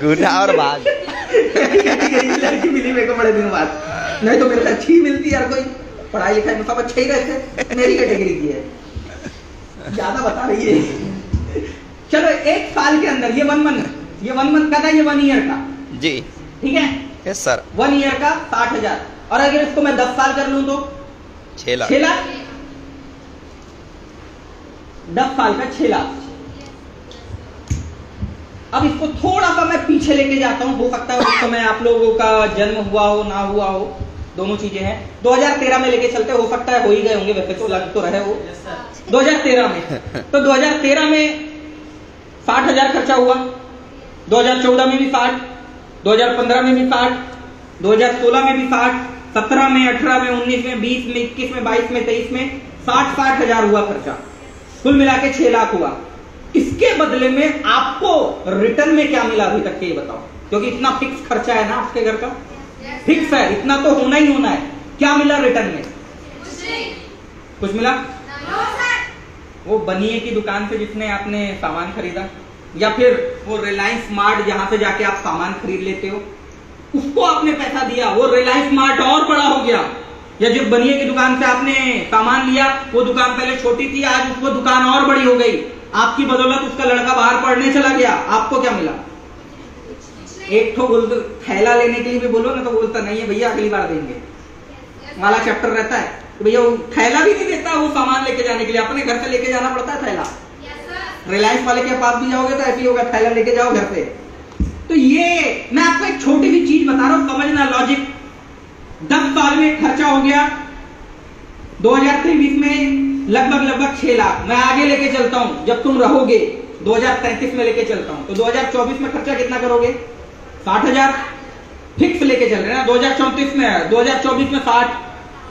गुना और भाग लड़की मिली मेरे को बड़े दिन बाद, नहीं तो मेरे को अच्छी मिलती यार, कोई पढ़ाई लिखाई में सब अच्छे ही रहते, मेरी कैटेगरी की है, ज्यादा बता रही है। चलो 1 साल के अंदर ये 1 मंथ का था, ये 1 ईयर का जी, ठीक है। Yes sir. 1 ईयर का 60,000, और अगर इसको मैं 10 साल कर लूं तो 6 लाख। 6 लाख, 10 साल का 6 लाख। अब इसको थोड़ा सा मैं पीछे लेके जाता हूं, हो सकता है उस समय आप लोगों का जन्म हुआ हो ना हुआ हो, दोनों चीजें हैं। 2013 में लेके चलते, हो सकता है हो ही गए होंगे, वैसे तो लग तो रहे हो। 2013 में, तो 2013 में 60,000 खर्चा हुआ, 2014 में भी 60, 2015 में भी 60, 2016 में भी 60, 17 में, 18 में, 19 में, 20 में, 21 में, 22 में, 23 में 60,000 हुआ खर्चा, कुल मिला के 6 लाख हुआ। इसके बदले में आपको रिटर्न में क्या मिला अभी तक के, ये बताओ, क्योंकि इतना फिक्स खर्चा है ना आपके घर का, फिक्स है, इतना तो होना ही होना है। क्या मिला रिटर्न में? कुछ मिला? वो बनिए की दुकान से जिसने आपने सामान खरीदा, या फिर वो रिलायंस स्मार्ट जहां से जाके आप सामान खरीद लेते हो, उसको आपने पैसा दिया, वो रिलायंस स्मार्ट और बड़ा हो गया। या जो बनिए की दुकान से आपने सामान लिया, वो दुकान पहले छोटी थी, आज वो दुकान और बड़ी हो गई, आपकी बदौलत उसका लड़का बाहर पढ़ने चला गया, आपको क्या मिला? एक ठो बोल थैला लेने के लिए भी बोलो ना तो बोलता नहीं है भैया अगली बार देंगे वाला चैप्टर रहता है, तो भैया वो थैला भी नहीं देता, वो सामान लेके जाने के लिए अपने घर से लेके जाना पड़ता है थैला। रिलायंस वाले के पास भी जाओगे तो ऐसे ही होगा, थैला लेके जाओ घर से। तो ये मैं आपको एक छोटी सी चीज बता रहा हूं, समझना लॉजिक। 10 साल में खर्चा हो गया 2023 में लगभग 6 लाख। मैं आगे लेके चलता हूं, जब तुम रहोगे 2033 में लेके चलता हूं, तो 2024 में खर्चा कितना करोगे? 60,000 फिक्स लेके चल रहे हैं ना। 2034 में है, 2024 में 60,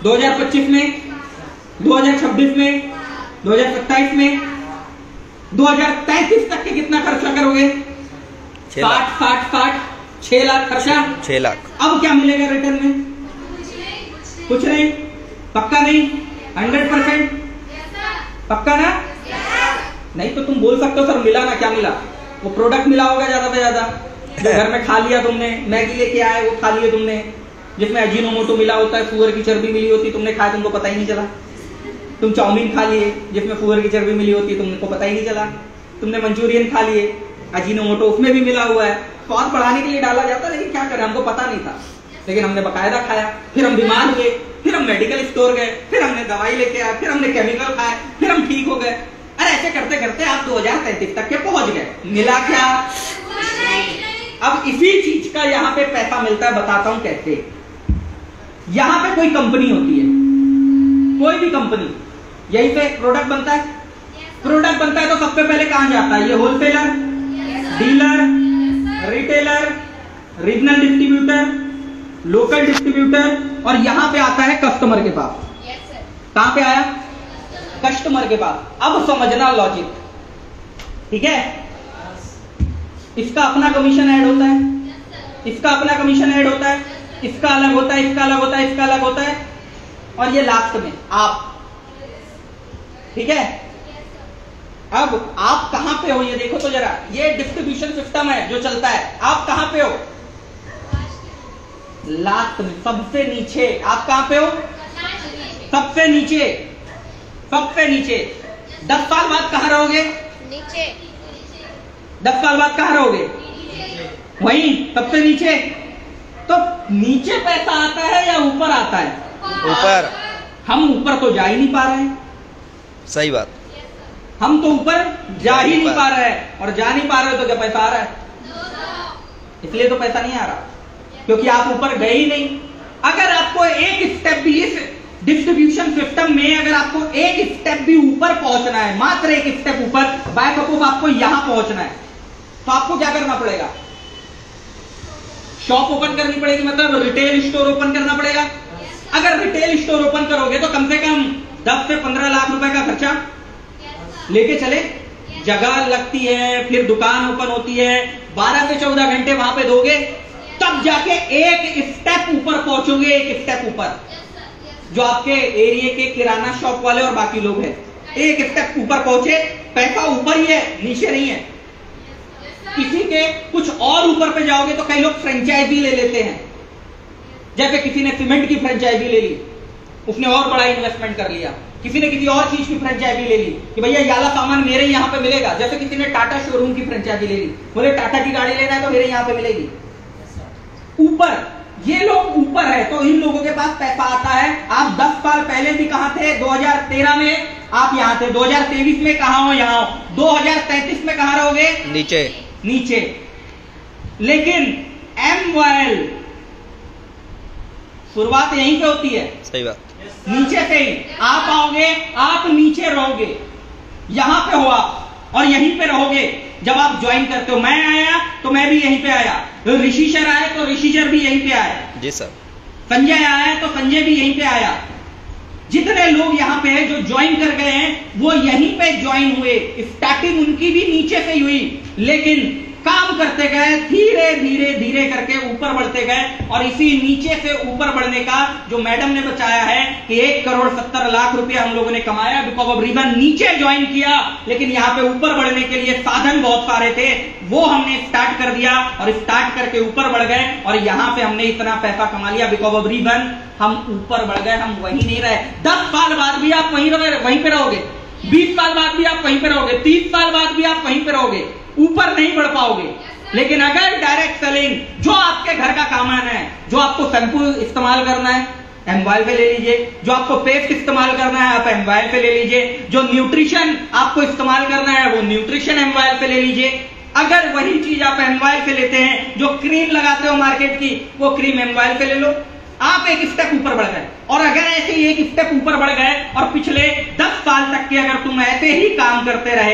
2025 में, 2026 में, 2027 में, 2033 तक के कितना खर्चा करोगे? 60 6 लाख खर्चा, 6 लाख। अब क्या मिलेगा रिटर्न में? कुछ नहीं, पक्का नहीं, 100% पक्का ना? नहीं तो तुम बोल सकते हो सर मिला ना, क्या मिला? वो प्रोडक्ट मिला होगा ज्यादा से ज्यादा, जो घर में खा लिया तुमने, मैगी लेके आए वो खा लिए तुमने, जिसमें अजीनोमोटो मिला होता है, सुअर की चर्बी मिली होती, तुमने खाया, तुमको पता ही नहीं चला। तुम चाउमीन खा लिए जिसमें सुअर की चर्बी मिली होती, तुमको पता ही नहीं चला। तुमने मंचूरियन खा लिए, अजीनोमोटो उसमें भी मिला हुआ है, स्वाद बढ़ाने के लिए डाला जाता, लेकिन क्या करें, हमको पता नहीं था, लेकिन हमने बकायदा खाया। फिर हम बीमार हुए, फिर हम मेडिकल स्टोर गए, फिर हमने दवाई लेके आए, फिर हमने केमिकल खाए, फिर हम ठीक हो गए। अरे ऐसे करते करते आप 2033 तक के पहुंच गए। मिला क्या? अब इसी चीज का यहाँ पे पैसा मिलता है, बताता हूं कैसे। यहां पे कोई कंपनी होती है, कोई भी कंपनी, यहीं पे प्रोडक्ट बनता है। प्रोडक्ट बनता है तो सबसे पहले कहां जाता है? ये wholesaler, dealer, retailer, regional distributor, local distributor, और यहां पे आता है कस्टमर के पास। कहां पे आया? कस्टमर के पास। अब समझना लॉजिक, ठीक है? इसका अपना कमीशन ऐड होता है, इसका अपना कमीशन ऐड होता है, इसका अलग होता है, इसका अलग होता है, इसका अलग होता है, और ये लास्ट में आप, ठीक है? अब आप कहां पे हो ये देखो तो जरा, ये डिस्ट्रीब्यूशन सिस्टम है जो चलता है, आप कहां पे हो? लास्ट में, सबसे नीचे। आप कहां पे हो? सबसे नीचे, सबसे नीचे। 10 साल बाद कहां रहोगे? नीचे। 10 साल बाद कहां रहोगे? वहीं सबसे नीचे। तो नीचे पैसा आता है या ऊपर आता है? ऊपर। हम ऊपर तो जा ही नहीं पा रहे हैं। सही बात, हम तो ऊपर जा ही नहीं पा रहे हैं, और जा नहीं पा रहे हो तो क्या पैसा आ रहा है? इसलिए तो पैसा नहीं आ रहा, क्योंकि आप ऊपर गए ही नहीं। अगर आपको एक स्टेप भी इस डिस्ट्रीब्यूशन सिस्टम में, अगर आपको एक स्टेप भी ऊपर पहुंचना है, मात्र एक स्टेप ऊपर, बाय सपोज आपको यहां पहुंचना है, तो आपको क्या करना पड़ेगा? शॉप ओपन करनी पड़ेगी, मतलब रिटेल स्टोर ओपन करना पड़ेगा। अगर रिटेल स्टोर ओपन करोगे तो कम से कम 10 से 15 लाख रुपए का खर्चा लेके चले। जगह लगती है, फिर दुकान ओपन होती है, 12 से 14 घंटे वहां पे दोगे, तब जाके एक स्टेप ऊपर पहुंचोगे, एक स्टेप ऊपर। जो आपके एरिया के किराना शॉप वाले और बाकी लोग हैं, एक स्टेप ऊपर पहुंचे, पैसा ऊपर ही है, नीचे नहीं है। किसी के कुछ और ऊपर पे जाओगे तो कई लोग फ्रेंचाइजी ले लेते हैं। जैसे किसी ने सीमेंट की फ्रेंचाइजी ले ली, उसने और बड़ा इन्वेस्टमेंट कर लिया। किसी ने किसी और चीज की फ्रेंचाइजी ले ली कि भैया ये वाला सामान मेरे यहां पे मिलेगा। जैसे किसी ने टाटा शोरूम की फ्रेंचाइजी ले ली, बोले टाटा की गाड़ी लेना है तो मेरे यहां पे मिलेगी। ऊपर ये लोग ऊपर है तो इन लोगों के पास पैसा आता है। आप 10 साल पहले भी कहां थे? 2013 में आप यहां थे, 2023 में कहां हो? यहां हो। 2033 में कहां रहोगे? नीचे नीचे। लेकिन MYL शुरुआत यहीं पे होती है, सही बात, नीचे से ही आप आओगे, आप नीचे रहोगे, यहां पे हो आप और यहीं पे रहोगे जब आप ज्वाइन करते हो। मैं आया तो मैं भी यहीं पे आया, ऋषि सर आए तो ऋषि सर भी यहीं पे आए, जी सर। संजय आया तो संजय भी यहीं पे आया। जितने लोग यहाँ पे हैं जो ज्वाइन कर गए हैं वो यहीं पे ज्वाइन हुए। स्टार्टिंग उनकी भी नीचे से ही हुई, लेकिन काम करते गए, धीरे धीरे धीरे करके ऊपर बढ़ते गए। और इसी नीचे से ऊपर बढ़ने का जो मैडम ने बताया है कि 1,70,00,000 रुपया हम लोगों ने कमाया बिकॉज ऑफ रिबन। नीचे ज्वाइन किया, लेकिन यहाँ पे ऊपर बढ़ने के लिए साधन बहुत सारे थे, वो हमने स्टार्ट कर दिया और स्टार्ट करके ऊपर बढ़ गए। और यहाँ पे हमने इतना पैसा कमा लिया बिकॉज ऑफ रिबन। हम ऊपर बढ़ गए, हम वहीं नहीं रहे। 10 साल बाद भी आप वहीं पे रहोगे, 20 साल बाद भी आप वहीं पे रहोगे, 30 साल बाद भी आप वहीं पे रहोगे, ऊपर नहीं बढ़ पाओगे। लेकिन अगर डायरेक्ट सेलिंग, जो आपके घर का सामान है, जो आपको शैम्पू इस्तेमाल करना है MYL पे ले लीजिए, जो आपको पेस्ट इस्तेमाल करना है आप MYL पे ले लीजिए, जो न्यूट्रिशन आपको इस्तेमाल करना है वो न्यूट्रिशन MYL पे ले लीजिए। अगर वही चीज आप MYL पे लेते हैं, जो क्रीम लगाते हो मार्केट की वो क्रीम MYL पे ले लो, आप एक स्टेप ऊपर बढ़ गए। और अगर ऐसे ही एक स्टेप ऊपर बढ़ गए और पिछले 10 साल तक के अगर तुम ऐसे ही काम करते रहे